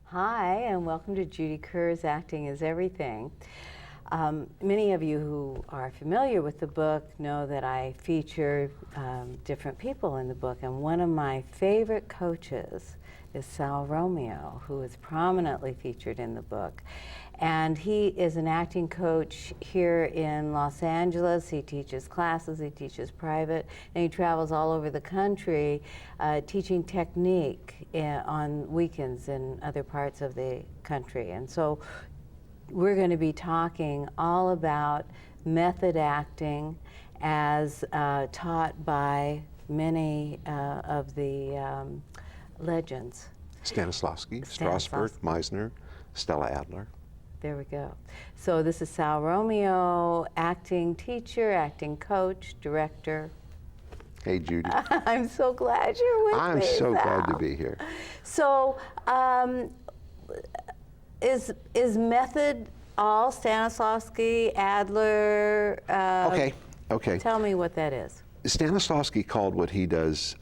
Hi, and welcome to Judy Kerr's Acting is Everything. Many of you who are familiar with the book know that I feature different people in the book, and one of my favorite coaches is Sal Romeo, who is prominently featured in the book. And he is an acting coach here in Los Angeles. He teaches classes, he teaches private, and he travels all over the country teaching technique on weekends in other parts of the country. And so we're going to be talking all about method acting as taught by many of the legends. Stanislavski, Strasberg, Meisner, Stella Adler. There we go. So this is Sal Romeo, acting teacher, acting coach, director. Hey, Judy. I'm so glad you're with me, I'm so Sal. glad to be here. So is method all Stanislavski, Adler? Okay. Tell me what that is. Stanislavski called what he does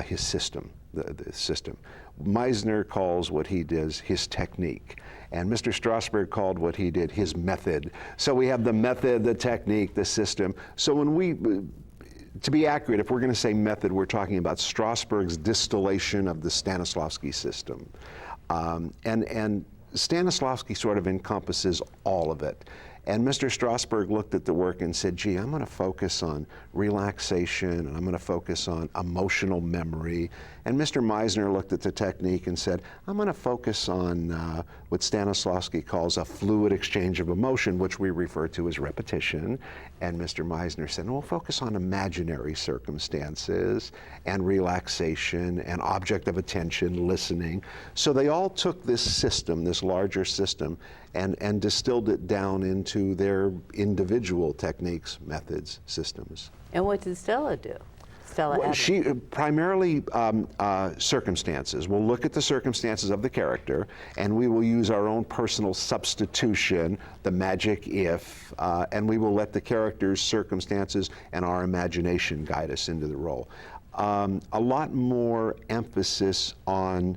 his system, the system. Meisner calls what he does his technique. And Mr. Strasberg called what he did his method. So we have the method, the technique, the system. So when we, to be accurate, if we're going to say method, we're talking about Strasberg's distillation of the Stanislavski system. And Stanislavski sort of encompasses all of it. And Mr. Strasberg looked at the work and said, gee, I'm going to focus on relaxation, and I'm going to focus on emotional memory. And Mr. Meisner looked at the technique and said, I'm going to focus on what Stanislavski calls a fluid exchange of emotion, which we refer to as repetition. And Mr. Meisner said, we'll focus on imaginary circumstances and relaxation and object of attention, listening. So they all took this system, this larger system, and distilled it down into their individual techniques, methods, systems. And what did Stella do? Stella Adler. She primarily circumstances. We'll look at the circumstances of the character, and we will use our own personal substitution, the magic if, and we will let the character's circumstances and our imagination guide us into the role. A lot more emphasis on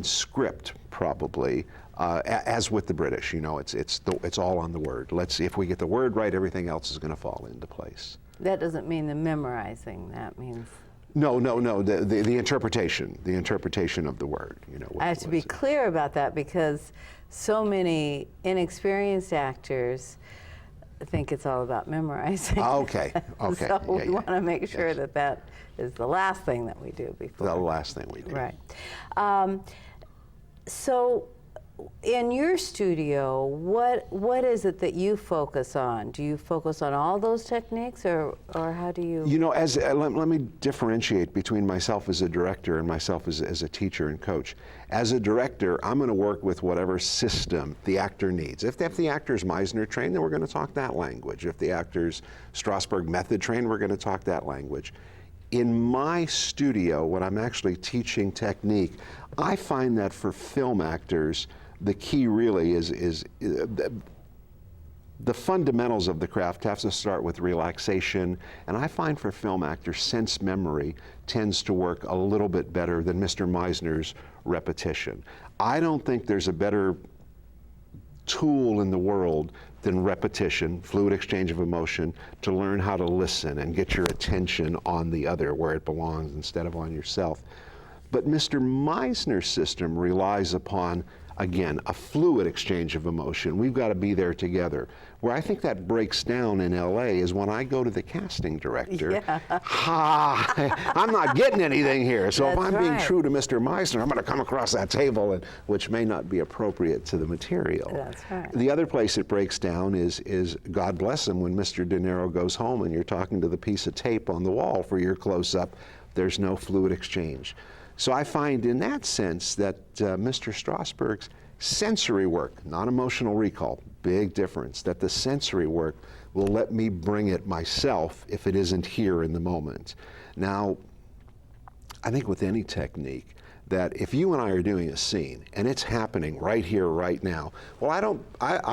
script, probably. As with the British, you know, it's all on the word. Let's see if we get the word right, everything else is going to fall into place. That doesn't mean the memorizing. That means no. The interpretation of the word. You know. I have to be clear about that because so many inexperienced actors think it's all about memorizing. Okay. So we want to make sure that is the last thing that we do before. The last thing we do. Right. So, in your studio, what is it that you focus on? Do you focus on all those techniques, or how do you? You know, let me differentiate between myself as a director and myself as a teacher and coach. As a director, I'm going to work with whatever system the actor needs. If the actor's Meisner trained, then we're going to talk that language. If the actor's Strasberg method trained, we're going to talk that language. In my studio, when I'm actually teaching technique, I find that for film actors, the key really is the fundamentals of the craft have to start with relaxation, and I find for film actors, sense memory tends to work a little bit better than Mr. Meisner's repetition. I don't think there's a better tool in the world than repetition, fluid exchange of emotion, to learn how to listen and get your attention on the other where it belongs instead of on yourself. But Mr. Meisner's system relies upon, again, a fluid exchange of emotion. We've got to be there together. Where I think that breaks down in LA is when I go to the casting director, I'm not getting anything here. So if I'm being true to Mr. Meisner, I'm going to come across that table, which may not be appropriate to the material. That's right. The other place it breaks down is God bless him, when Mr. De Niro goes home and you're talking to the piece of tape on the wall for your close-up, there's no fluid exchange. So I find in that sense that Mr. Strasberg's sensory work, not emotional recall, big difference, that the sensory work will let me bring it myself if it isn't here in the moment. Now, I think with any technique, that if you and I are doing a scene and it's happening right here, right now, well, I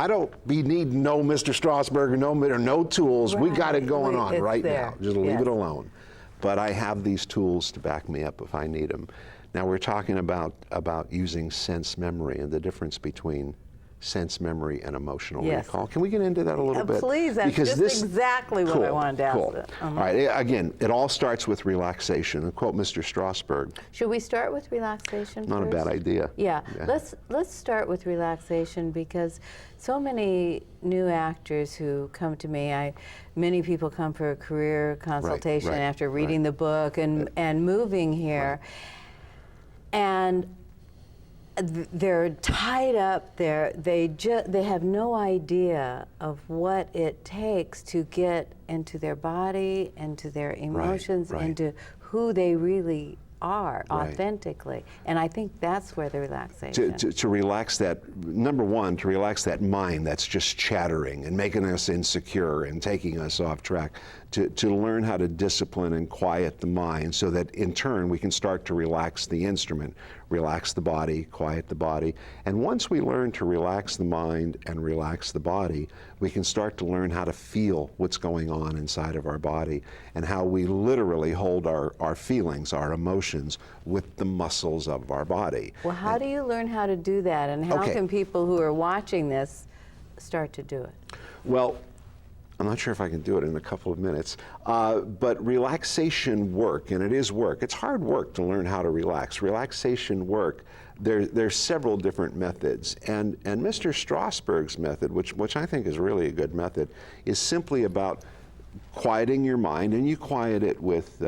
don't need no Mr. Strasberg or no tools. Right. We got it going on right now. Just leave it alone. But I have these tools to back me up if I need them. Now we're talking about using sense memory and the difference between sense memory and emotional Yes. recall. Can we get into that a little bit? Please, that's just exactly what I wanted to ask. Cool. All right, again, it all starts with relaxation. And quote Mr. Strasberg. Should we start with relaxation Not first? a bad idea. Yeah. Let's start with relaxation, because so many new actors who come to me, many people come for a career consultation right, after reading the book and moving here. And they're tied up there. They have no idea of what it takes to get into their body, into their emotions, into who they really are authentically. And I think that's where the relaxation. To relax that, number one, to relax that mind that's just chattering and making us insecure and taking us off track. To learn how to discipline and quiet the mind so that in turn we can start to relax the instrument, relax the body, quiet the body. And once we learn to relax the mind and relax the body, we can start to learn how to feel what's going on inside of our body and how we literally hold our feelings, our emotions with the muscles of our body. Well, how do you learn how to do that, and how can people who are watching this start to do it? Well, I'm not sure if I can do it in a couple of minutes, but relaxation work, and it is work. It's hard work to learn how to relax. Relaxation work, there's several different methods, and Mr. Strasberg's method, which I think is really a good method, is simply about quieting your mind, and you quiet it with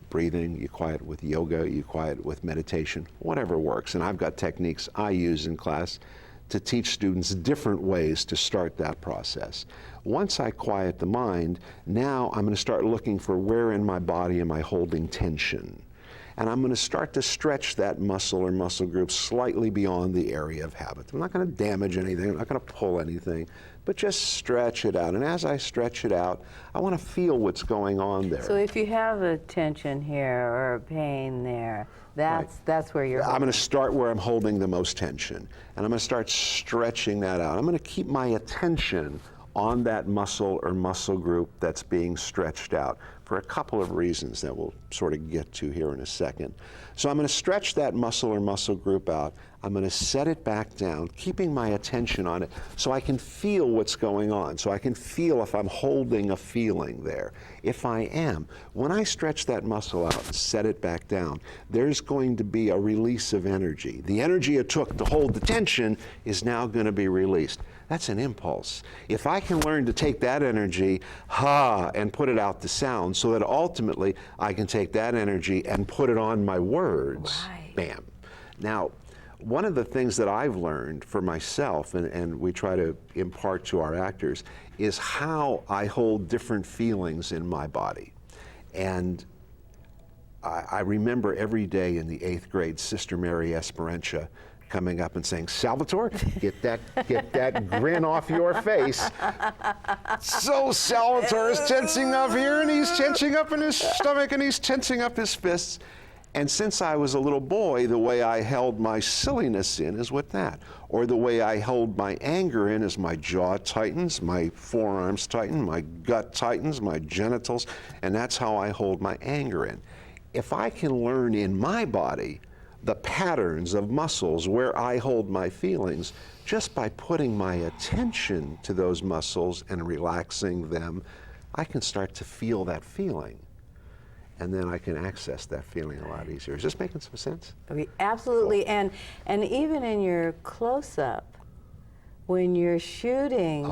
breathing, you quiet it with yoga, you quiet it with meditation, whatever works. And I've got techniques I use in class to teach students different ways to start that process. Once I quiet the mind, now I'm going to start looking for where in my body am I holding tension. And I'm going to start to stretch that muscle or muscle group slightly beyond the area of habit. I'm not going to damage anything, I'm not going to pull anything, but just stretch it out. And as I stretch it out, I want to feel what's going on there. So if you have a tension here or a pain there, that's where you're holding. I'm going to start where I'm holding the most tension, and I'm going to start stretching that out. I'm going to keep my attention on that muscle or muscle group that's being stretched out for a couple of reasons that we'll sort of get to here in a second. So I'm going to stretch that muscle or muscle group out. I'm going to set it back down, keeping my attention on it so I can feel what's going on, so I can feel if I'm holding a feeling there. If I am, when I stretch that muscle out and set it back down, there's going to be a release of energy. The energy it took to hold the tension is now going to be released. That's an impulse. If I can learn to take that energy, and put it out to sound, so that ultimately I can take that energy and put it on my words, bam. Now, one of the things that I've learned for myself, and we try to impart to our actors, is how I hold different feelings in my body. And I remember every day in the 8th grade, Sister Mary Esperantia coming up and saying, "Salvatore, get that grin off your face." So Salvatore is tensing up here, and he's tensing up in his stomach, and he's tensing up his fists. And since I was a little boy, the way I held my silliness in is with that. Or the way I hold my anger in is my jaw tightens, my forearms tighten, my gut tightens, my genitals, and that's how I hold my anger in. If I can learn in my body the patterns of muscles where I hold my feelings, just by putting my attention to those muscles and relaxing them, I can start to feel that feeling. And then I can access that feeling a lot easier. Is this making some sense? Absolutely. Cool. And even in your close-up, when you're shooting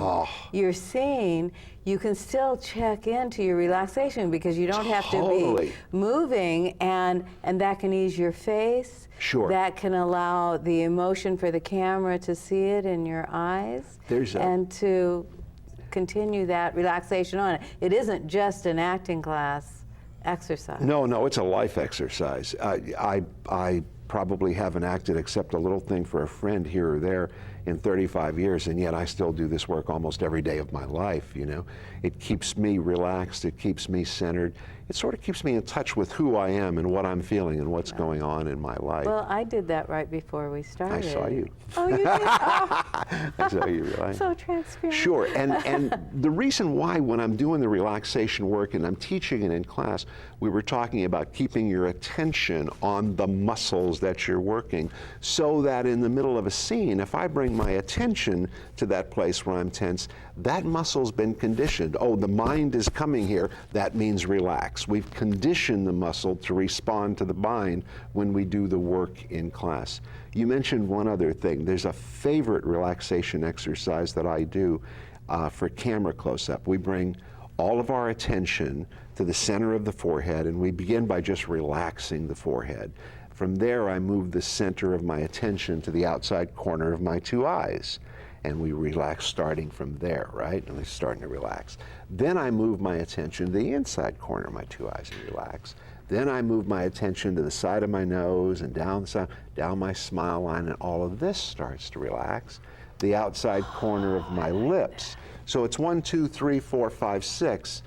your scene, you can still check into your relaxation, because you don't have to be moving, and that can ease your face. Sure. That can allow the emotion for the camera to see it in your eyes, and to continue that relaxation on it. It isn't just an acting class exercise. No, it's a life exercise. I probably haven't acted except a little thing for a friend here or there in 35 years, and yet I still do this work almost every day of my life, you know. It keeps me relaxed, it keeps me centered, it sort of keeps me in touch with who I am and what I'm feeling and what's going on in my life. Well, I did that right before we I started. saw you. Oh, you did? Oh. I saw you, right? So transparent. Sure, and the reason why when I'm doing the relaxation work and I'm teaching it in class, we were talking about keeping your attention on the muscles that you're working, so that in the middle of a scene, if I bring my attention to that place where I'm tense, that muscle's been conditioned. Oh, the mind is coming here, that means relax. We've conditioned the muscle to respond to the mind when we do the work in class. You mentioned one other thing. There's a favorite relaxation exercise that I do for camera close-up. We bring all of our attention to the center of the forehead, and we begin by just relaxing the forehead. From there, I move the center of my attention to the outside corner of my two eyes, and we relax starting from there, right? And we're starting to relax. Then I move my attention to the inside corner of my two eyes and relax. Then I move my attention to the side of my nose and down my smile line, and all of this starts to relax. The outside corner of my lips. So it's 1, 2, 3, 4, 5, 6.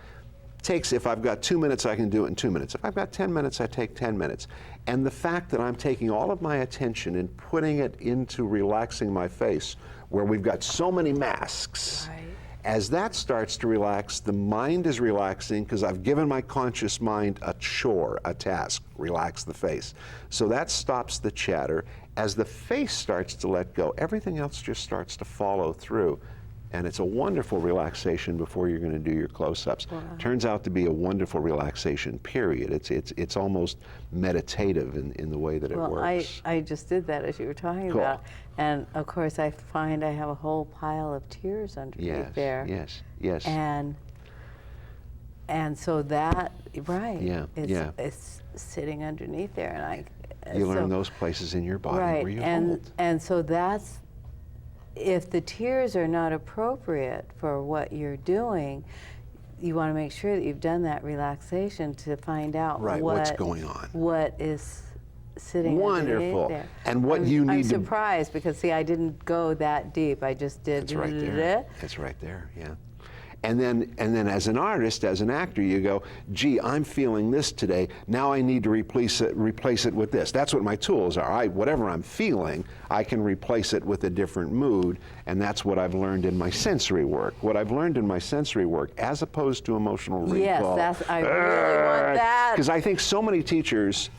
Takes, if I've got 2 minutes, I can do it in 2 minutes. If I've got 10 minutes, I take 10 minutes. And the fact that I'm taking all of my attention and putting it into relaxing my face, where we've got so many masks, Right. as that starts to relax, the mind is relaxing because I've given my conscious mind a chore, a task, relax the face. So that stops the chatter. As the face starts to let go, everything else just starts to follow through. And it's a wonderful relaxation before you're going to do your close-ups. Wow. Turns out to be a wonderful relaxation, period. It's almost meditative in the way that it works. I just did that as you were talking Cool. about. And of course, I find I have a whole pile of tears underneath there. Yes. And so that, right, Yeah, yeah. it's sitting underneath there. And You learn those places in your body right, where you and, hold. and so that's, if the tears are not appropriate for what you're doing, you want to make sure that you've done that relaxation to find out Right, what's going on. What is sitting Wonderful. underneath there. And what you need I'm to... surprised because, see, I didn't go that deep. I just did... It's right there. It's right there, yeah. And then as an artist, as an actor, you go, gee, I'm feeling this today. Now I need to replace it with this. That's what my tools are. Whatever I'm feeling, I can replace it with a different mood, and that's what I've learned in my sensory work. What I've learned in my sensory work, as opposed to emotional recall. Yes, I really want that. Because I think so many teachers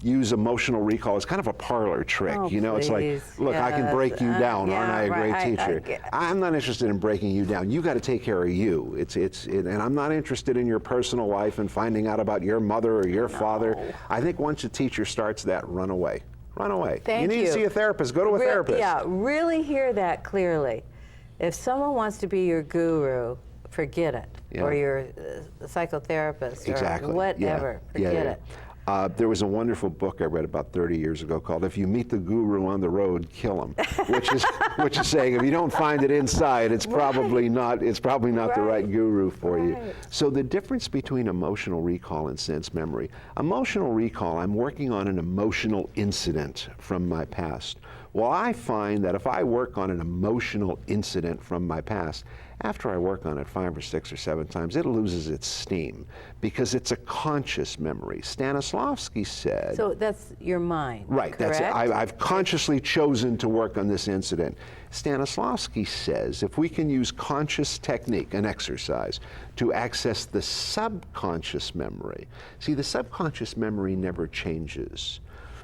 use emotional recall as kind of a parlor trick. Oh, you know, it's like, please. look, I can break you down, yeah, aren't I a great right. teacher? I'm not interested in breaking you down. You got to take care of you. And I'm not interested in your personal life and finding out about your mother or your father. I think once a teacher starts that, run away. Run away. Thank you need you. to see a therapist. Go to a therapist. Yeah, really hear that clearly. If someone wants to be your guru, forget it. Yeah. Or your psychotherapist Exactly. or whatever. Forget it. There was a wonderful book I read about 30 years ago called "If You Meet the Guru on the Road, Kill Him," which is saying if you don't find it inside, it's probably not the right guru for you. So the difference between emotional recall and sense memory: emotional recall, I'm working on an emotional incident from my past. Well, I find that if I work on an emotional incident from my past, after I work on it 5 or 6 or 7 times, it loses its steam because it's a conscious memory. Stanislavski said... So that's your mind, Right, correct? that's it. I've consciously chosen to work on this incident. Stanislavski says if we can use conscious technique, an exercise, to access the subconscious memory. See, the subconscious memory never changes.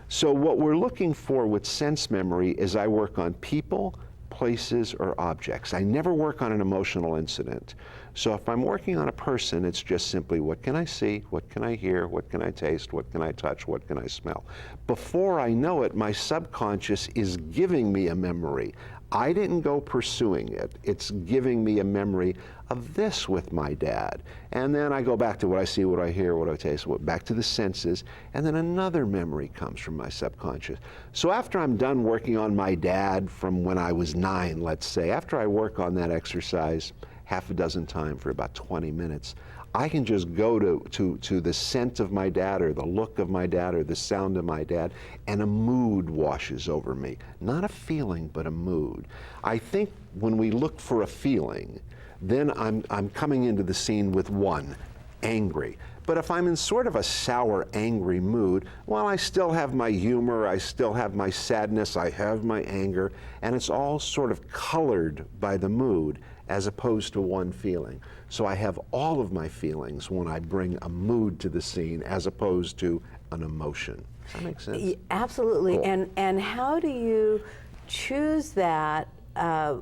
So what we're looking for with sense memory is I work on people, places, or objects. I never work on an emotional incident. So if I'm working on a person, it's just simply what can I see, what can I hear, what can I taste, what can I touch, what can I smell. Before I know it, my subconscious is giving me a memory. I didn't go pursuing it. It's giving me a memory of this with my dad. And then I go back to what I see, what I hear, what I taste, back to the senses, and then another memory comes from my subconscious. So after I'm done working on my dad from when I was 9, let's say, after I work on that exercise half a dozen times for about 20 minutes, I can just go to the scent of my dad or the look of my dad or the sound of my dad, and a mood washes over me. Not a feeling, but a mood. I think when we look for a feeling, then I'm coming into the scene with 1, angry. But if I'm in sort of a sour, angry mood, well, I still have my humor, I still have my sadness, I have my anger, and it's all sort of colored by the mood as opposed to one feeling. So I have all of my feelings when I bring a mood to the scene as opposed to an emotion. Does that make sense? Absolutely. Cool. And how do you choose that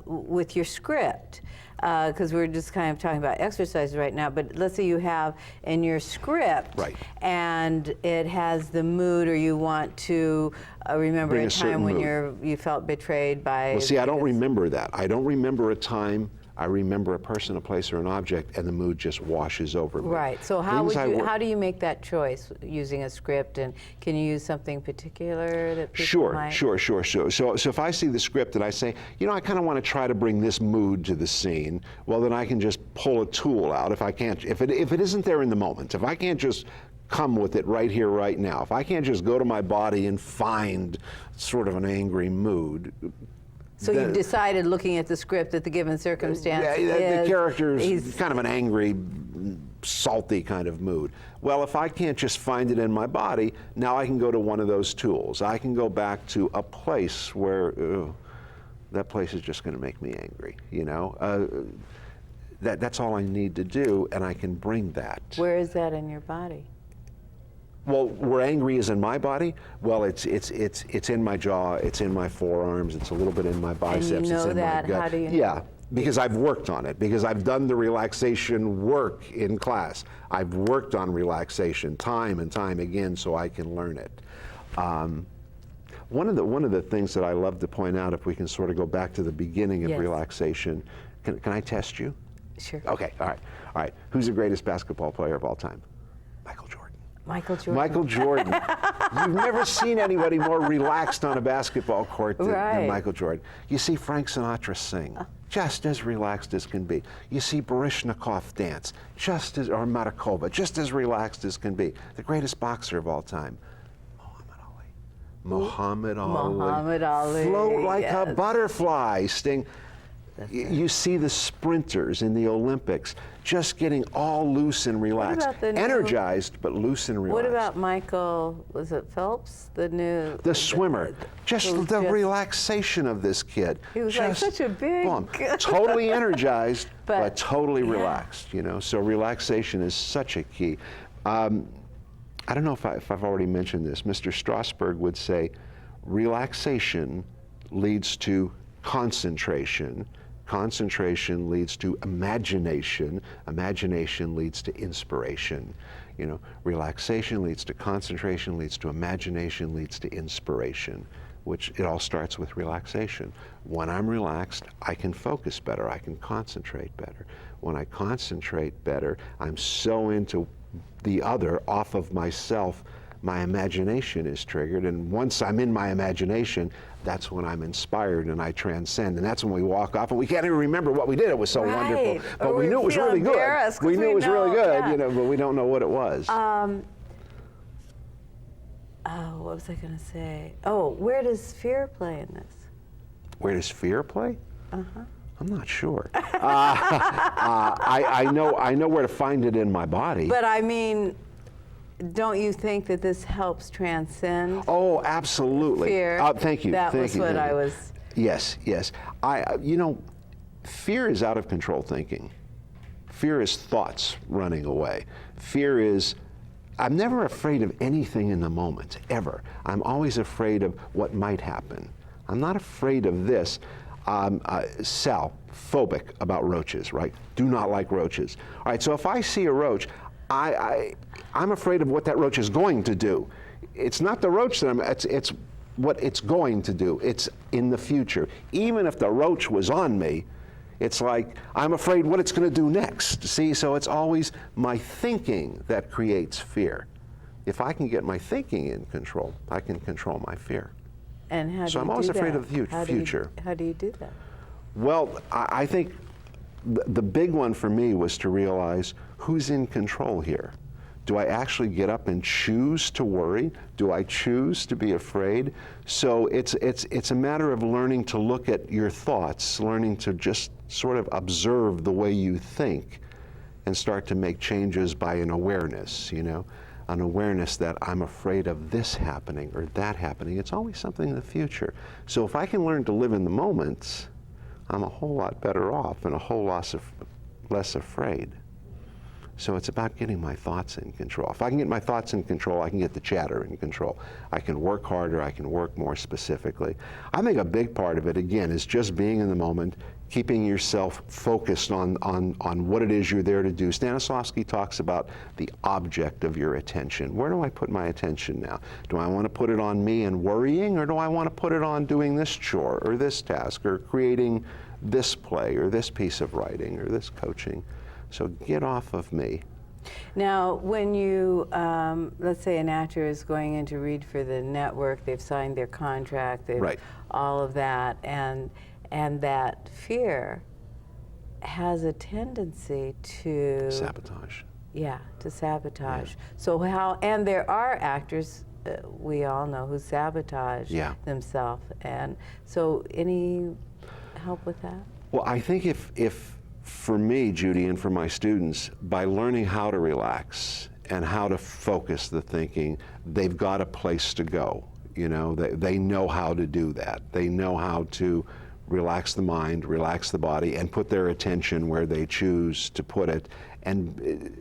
with your script? Because we're just kind of talking about exercises right now, but let's say you have in your script, right, and it has the mood, or you want to remember a time when you felt betrayed by... Well, see, I don't remember that. I don't remember a time. I remember a person, a place, or an object, and the mood just washes over me. Right. So how do you make that choice using a script, and can you use something particular that people might? Sure. So if I see the script and I say, you know, I kind of want to try to bring this mood to the scene, well, then I can just pull a tool out. If I can't, if it isn't there in the moment, if I can't just come with it right here, right now, if I can't just go to my body and find sort of an angry mood. So you've decided, looking at the script, that the given circumstance the character's kind of an angry, salty kind of mood. Well, if I can't just find it in my body, now I can go to one of those tools. I can go back to a place where that place is just going to make me angry, you know? That's all I need to do, and I can bring that. Where is that in your body? Well, where angry is in my body, well, it's in my jaw, it's in my forearms, it's a little bit in my biceps, and you know it's in that. my gut. How do you know? Yeah, because I've worked on it, because I've done the relaxation work in class. I've worked on relaxation time and time again so I can learn it. One of the things that I love to point out, if we can sort of go back to the beginning of relaxation, can I test you? Sure. Okay, all right. Who's the greatest basketball player of all time? Michael Jordan. Michael Jordan. You've never seen anybody more relaxed on a basketball court than Michael Jordan. You see Frank Sinatra sing, just as relaxed as can be. You see Baryshnikov dance, or Matakova, just as relaxed as can be. The greatest boxer of all time, Muhammad Ali. Float like a butterfly, sting. You see the sprinters in the Olympics just getting all loose and relaxed, energized but loose and relaxed. What about Michael, was it Phelps, the swimmer? Just the relaxation of this kid. He was like such a big... totally energized but totally relaxed, you know, so relaxation is such a key. I don't know if I've already mentioned this. Mr. Strasberg would say, relaxation leads to concentration. Concentration leads to imagination. Imagination leads to inspiration. You know, relaxation leads to concentration, leads to imagination, leads to inspiration, which it all starts with relaxation. When I'm relaxed, I can focus better, I can concentrate better. When I concentrate better, I'm so into the other, off of myself, my imagination is triggered, and once I'm in my imagination, that's when I'm inspired and I transcend, and that's when we walk off and we can't even remember what we did. It was so wonderful, but we knew it was really good. We knew it was really good, you know, but we don't know what it was. Oh, what was I going to say? Oh, where does fear play in this? Where does fear play? Uh-huh. I'm not sure. I know where to find it in my body. But I mean, don't you think that this helps transcend? Oh, absolutely. Fear. Thank you. That was what I was. Yes. You know, fear is out of control thinking. Fear is thoughts running away. Fear is, I'm never afraid of anything in the moment, ever. I'm always afraid of what might happen. I'm not afraid of this. Sal, phobic about roaches, right? Do not like roaches. All right, so if I see a roach, I'm afraid of what that roach is going to do. It's not the roach that it's what it's going to do. It's in the future. Even if the roach was on me, it's like, I'm afraid what it's going to do next. See, so it's always my thinking that creates fear. If I can get my thinking in control, I can control my fear. And how do you do that? So I'm always afraid of the future. How do you do that? Well, I think the big one for me was to realize who's in control here. Do I actually get up and choose to worry? Do I choose to be afraid? So it's a matter of learning to look at your thoughts, learning to just sort of observe the way you think, and start to make changes by an awareness, an awareness that I'm afraid of this happening or that happening. It's always something in the future. So if I can learn to live in the moment, I'm a whole lot better off and a whole lot less afraid. So it's about getting my thoughts in control. If I can get my thoughts in control, I can get the chatter in control. I can work harder, I can work more specifically. I think a big part of it, again, is just being in the moment, keeping yourself focused on what it is you're there to do. Stanislavski talks about the object of your attention. Where do I put my attention now? Do I want to put it on me and worrying, or do I want to put it on doing this chore or this task or creating this play or this piece of writing or this coaching? So get off of me. Now, when you, let's say an actor is going in to read for the network, they've signed their contract, they've Right. all of that, and that fear has a tendency to Sabotage. Yeah, to sabotage. Yeah. So how? And there are actors we all know who sabotage Yeah. themselves, and so any help with that? Well, I think if for me, Judy, and for my students, by learning how to relax and how to focus the thinking, they've got a place to go. They know how to do that. They know how to relax the mind, relax the body, and put their attention where they choose to put it. And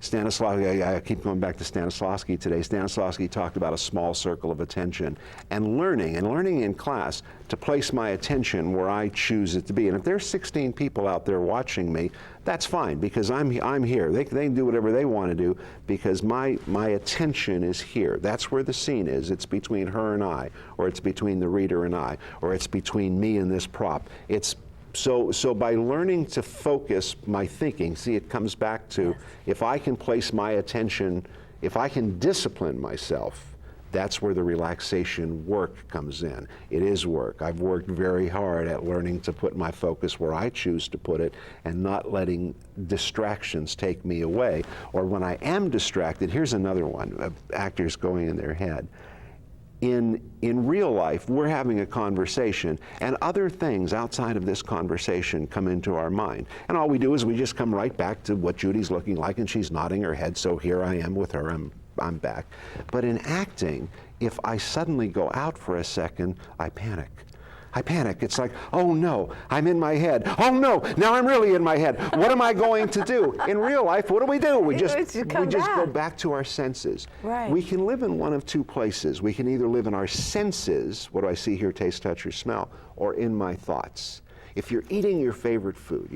Stanislavski, I keep going back to Stanislavski today. Stanislavski talked about a small circle of attention and learning in class to place my attention where I choose it to be. And if there's 16 people out there watching me, that's fine, because I'm here. They can do whatever they want to do because my attention is here. That's where the scene is. It's between her and I, or it's between the reader and I, or it's between me and this prop. So by learning to focus my thinking, see, it comes back to, if I can place my attention, if I can discipline myself, that's where the relaxation work comes in. It is work. I've worked very hard at learning to put my focus where I choose to put it and not letting distractions take me away. Or when I am distracted, here's another one, actors going in their head. In real life, we're having a conversation, and other things outside of this conversation come into our mind. And all we do is we just come right back to what Judy's looking like, and she's nodding her head, so here I am with her, I'm back. But in acting, if I suddenly go out for a second, I panic. It's like, oh no, I'm in my head. Oh no, now I'm really in my head. What am I going to do? In real life, what do? We just go back to our senses. Right. We can live in one of two places. We can either live in our senses, what do I see, hear, taste, touch, or smell, or in my thoughts. If you're eating your favorite food,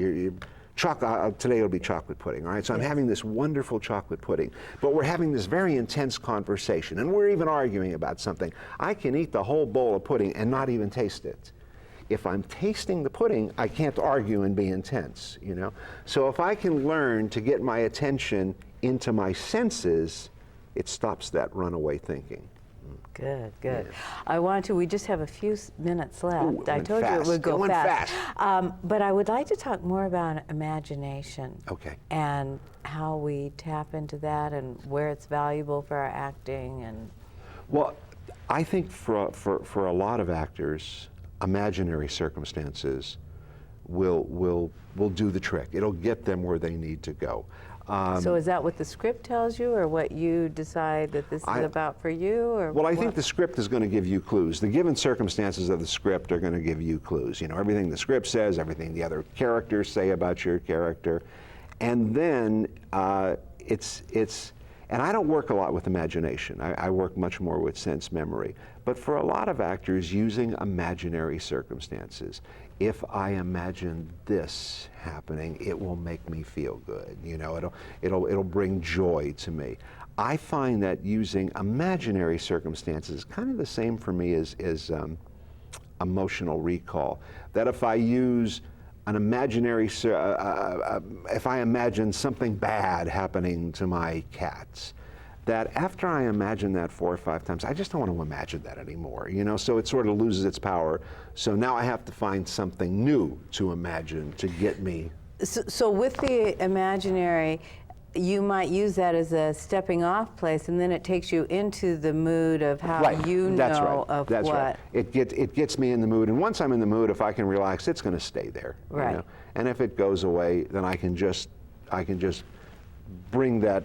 today it'll be chocolate pudding, all right? So I'm having this wonderful chocolate pudding, but we're having this very intense conversation, and we're even arguing about something. I can eat the whole bowl of pudding and not even taste it. If I'm tasting the pudding, I can't argue and be intense, So if I can learn to get my attention into my senses, it stops that runaway thinking. Good. Yeah. We just have a few minutes left. Ooh, I told you it would go Going fast. But I would like to talk more about imagination. Okay. And how we tap into that and where it's valuable for our acting. Well, I think for a lot of actors, imaginary circumstances will do the trick. It'll get them where they need to go. So is that what the script tells you, or what you decide that this is about for you? Or well, I think the script is going to give you clues. The given circumstances of the script are going to give you clues. Everything the script says, everything the other characters say about your character. And then and I don't work a lot with imagination. I work much more with sense memory. But for a lot of actors, using imaginary circumstances, if I imagine this happening, it will make me feel good. It'll bring joy to me. I find that using imaginary circumstances is kind of the same for me as emotional recall. That if I use an imaginary, if I imagine something bad happening to my cats, that after I imagine that 4 or 5 times, I just don't want to imagine that anymore, so it sort of loses its power. So now I have to find something new to imagine to get me. So with the imaginary, you might use that as a stepping off place, and then it takes you into the mood of how Right. you That's know right. of That's what. Right. It gets me in the mood, and once I'm in the mood, if I can relax, it's going to stay there. Right. And if it goes away, then I can just bring that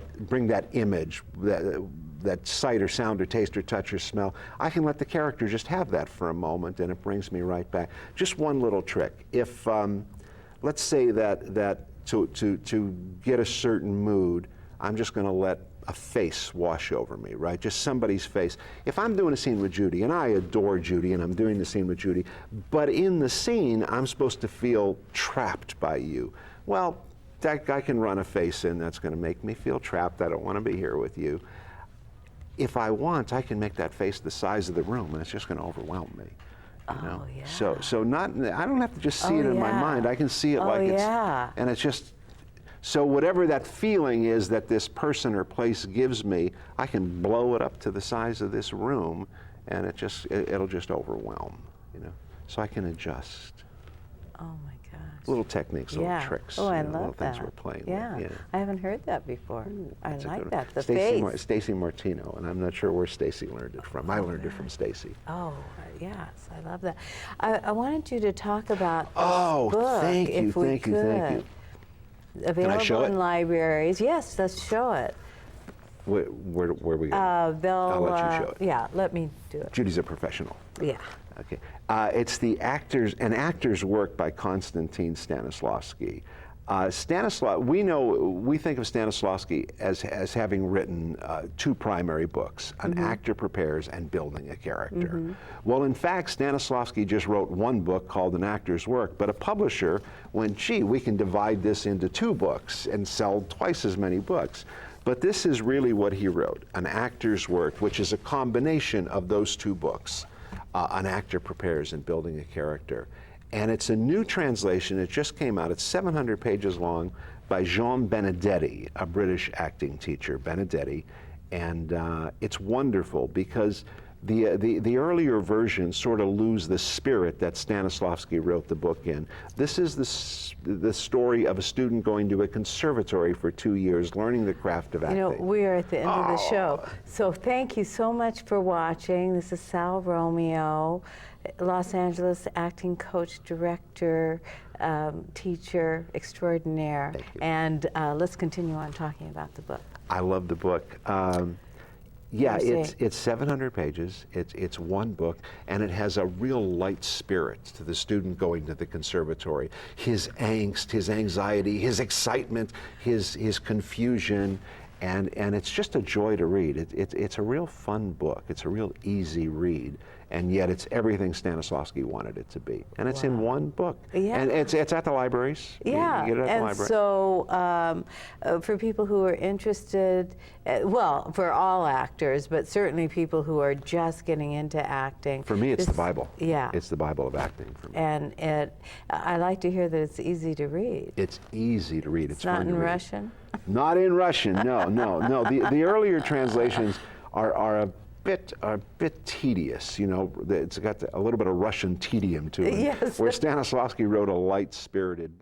image, that sight or sound or taste or touch or smell. I can let the character just have that for a moment, and it brings me right back. Just one little trick. If let's say that to get a certain mood, I'm just going to let a face wash over me, right? Just somebody's face. If I'm doing a scene with Judy, and I adore Judy, and I'm doing the scene with Judy, but in the scene, I'm supposed to feel trapped by you. Well, that guy can run a face in that's going to make me feel trapped. I don't want to be here with you. If I want, I can make that face the size of the room, and it's just going to overwhelm me. You know? Yeah. So I don't have to just see it in my mind. I can see it like it's, and it's just, so whatever that feeling is that this person or place gives me, I can blow it up to the size of this room, and it'll just overwhelm, you know. So I can adjust. Oh my gosh. Little techniques, little tricks. Oh, I love little that. things we're playing with. Yeah. I haven't heard that before. I That's a like good that. one. The face. Stacy Martino, and I'm not sure where Stacy learned it from. I learned it from Stacy. Oh, yes, I love that. I wanted you to talk about this book, thank you, if we thank you, could. thank you. Available Can I show in it? libraries. Yes, let's show it. Where we go? I'll let you show it. Yeah, let me do it. Judy's a professional. Yeah. Okay. It's an actor's work by Konstantin Stanislavski. We think of Stanislavski as having written two primary books, An Actor Prepares and Building a Character. Well, in fact, Stanislavski just wrote one book called An Actor's Work, but a publisher went, gee, we can divide this into two books and sell twice as many books. But this is really what he wrote, An Actor's Work, which is a combination of those two books, An Actor Prepares and Building a Character. And it's a new translation. It just came out. It's 700 pages long by Jean Benedetti, a British acting teacher, Benedetti. And it's wonderful because the earlier versions sort of lose the spirit that Stanislavski wrote the book in. This is the story of a student going to a conservatory for 2 years, learning the craft of acting. You know, we are at the end of the show. So thank you so much for watching. This is Sal Romeo, Los Angeles acting coach, director, teacher extraordinaire. Thank you. And let's continue on talking about the book. I love the book. Yeah, it's 700 pages. It's one book, and it has a real light spirit to the student going to the conservatory. His angst, his anxiety, his excitement, his confusion, and it's just a joy to read. It's a real fun book. It's a real easy read, and yet it's everything Stanislavski wanted it to be. And it's in one book. Yeah. And it's at the libraries. Yeah, You get it at the and library. so for people who are interested, well, for all actors, but certainly people who are just getting into acting. For me, it's the Bible. Yeah. It's the Bible of acting for me. And I like to hear that it's easy to read. It's easy to read. It's not fun in to read. Russian? Not in Russian, no. The earlier translations are a bit tedious, you know. It's got a little bit of Russian tedium to it. Yes. Where Stanislavski wrote a light-spirited book.